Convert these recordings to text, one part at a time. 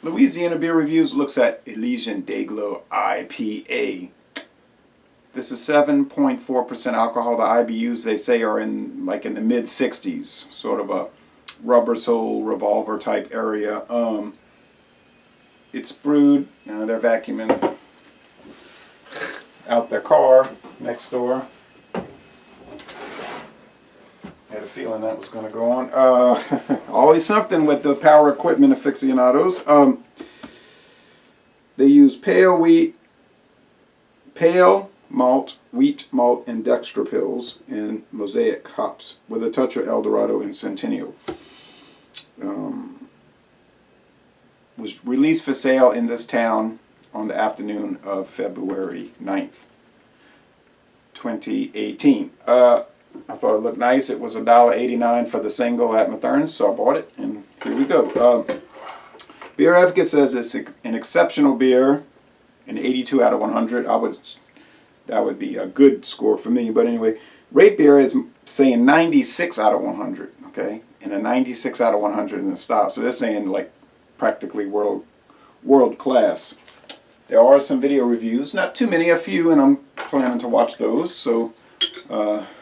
Louisiana Beer Reviews looks at Elysian Dayglow IPA. This is 7.4% alcohol. The IBUs, they say, are in the mid-60s, sort of a rubber sole revolver type area. It's brewed. They're vacuuming out their car next door. Had a feeling that was going to go on. Always something with the power equipment aficionados. They use pale malt, wheat malt, and dextra pills and Mosaic hops with a touch of Eldorado and Centennial. Was released for sale in this town on the afternoon of February 9th, 2018. I thought it looked nice. It was $1.89 for the single at Mathern's, so I bought it, and here we go. Beer Advocate says it's an exceptional beer, an 82 out of 100. That would be a good score for me, but anyway, Rate Beer is saying 96 out of 100, okay, and a 96 out of 100 in the style. So they're saying like practically world class. There are some video reviews, not too many, a few, and I'm planning to watch those. So.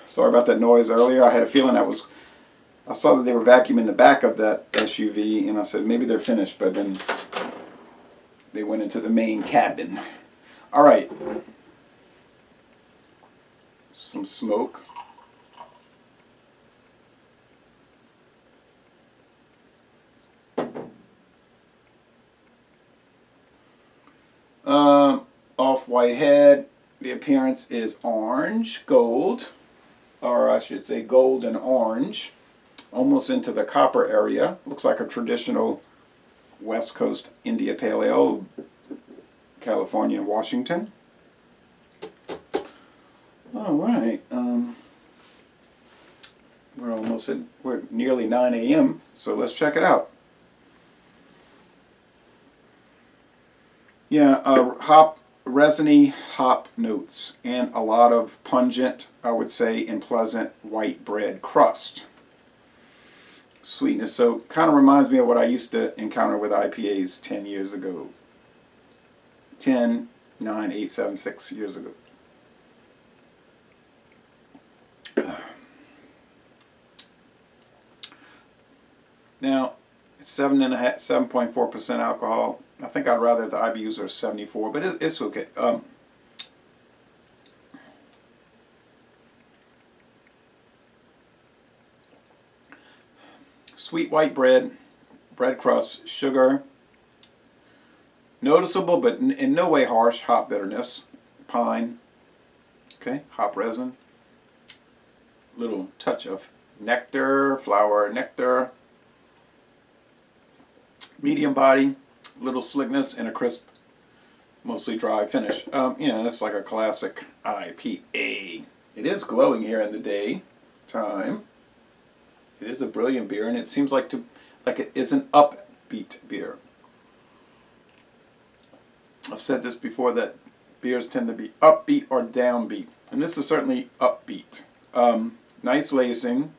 Sorry about that noise earlier. I had a feeling I saw that they were vacuuming the back of that SUV, and I said maybe they're finished, but then they went into the main cabin. All right. Some smoke. Off-white head. The appearance is orange, gold, or I should say gold and orange, almost into the copper area. Looks like a traditional West Coast India Pale Ale, California and Washington. All right, we're nearly 9 a.m., so let's check it out. Yeah, resiny hop notes and a lot of pungent, I would say, and pleasant white bread crust. Sweetness, so kind of reminds me of what I used to encounter with IPAs 10 years ago. 10, 9, 8, 7, 6 years ago. Now, it's 7.4% alcohol. I think I'd rather the IBUs are 74, but it's okay. Sweet white bread crust, sugar, noticeable but in no way harsh hop bitterness, pine, okay, hop resin, little touch of nectar, flower nectar, medium body, little slickness, and a crisp, mostly dry finish. That's like a classic IPA. It is glowing here in the daytime. It is a brilliant beer, and it seems like it is an upbeat beer. I've said this before that beers tend to be upbeat or downbeat, and this is certainly upbeat. Nice lacing.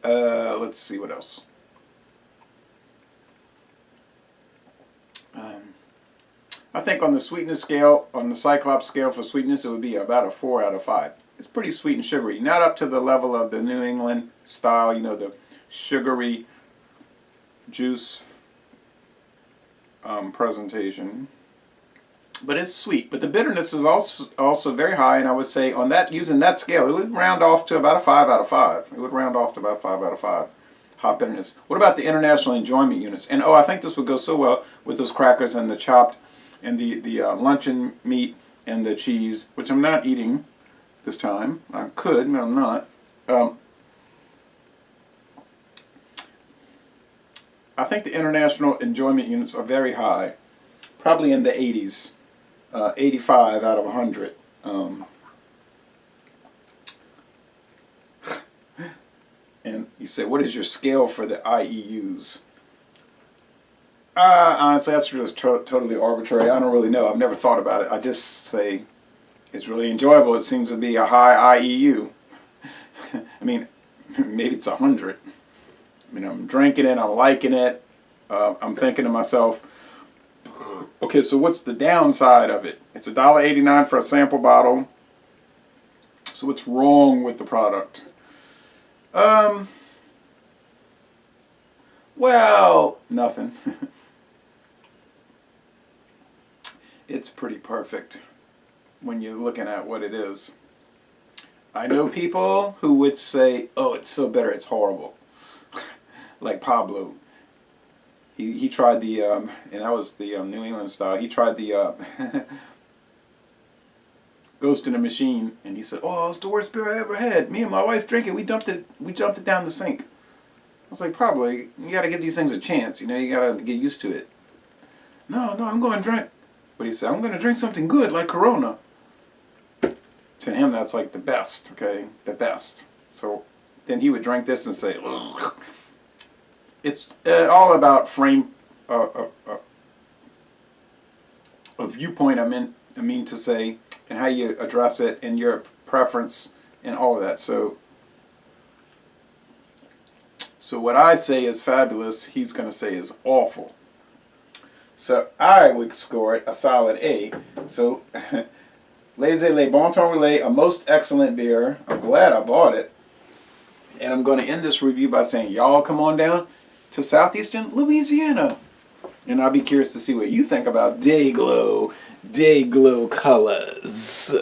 Let's see what else. I think on the sweetness scale, on the Cyclops scale for sweetness, it would be about a 4 out of 5. It's pretty sweet and sugary. Not up to the level of the New England style, the sugary juice presentation. But it's sweet. But the bitterness is also very high, and I would say on that, using that scale, it would round off to about a 5 out of 5. It would round off to about 5 out of 5. Hop bitterness. What about the international enjoyment units? And I think this would go so well with those crackers and the chopped and the luncheon meat and the cheese, which I'm not eating this time. I could, but I'm not. I think the international enjoyment units are very high, probably in the 80s, 85 out of 100. And you say, what is your scale for the IEUs? Honestly, that's just totally arbitrary. I don't really know. I've never thought about it. I just say it's really enjoyable. It seems to be a high IEU. I mean, maybe it's 100. I mean, I'm drinking it. I'm liking it. I'm thinking to myself, okay, so what's the downside of it? It's $1.89 for a sample bottle. So what's wrong with the product? Well, nothing. It's pretty perfect when you're looking at what it is. I know people who would say, oh, it's so bitter, it's horrible. Like Pablo. He tried the, and that was the New England style. He tried the Ghost in the Machine, and he said, oh, it's the worst beer I ever had. Me and my wife drank it. We jumped it down the sink. I was like, probably, you got to give these things a chance. You know, you got to get used to it. No, I'm going to drink. But he said, I'm going to drink something good like Corona. To him, that's like the best, okay? The best. So then he would drink this and say, ugh. It's all about frame, a viewpoint, I mean to say, and how you address it, and your preference, and all of that. So what I say is fabulous, he's going to say is awful. So I would score it a solid A. So Laissez-les Bon Temps Relais, a most excellent beer. I'm glad I bought it. And I'm going to end this review by saying, y'all come on down to southeastern Louisiana. And I'll be curious to see what you think about Dayglow colors.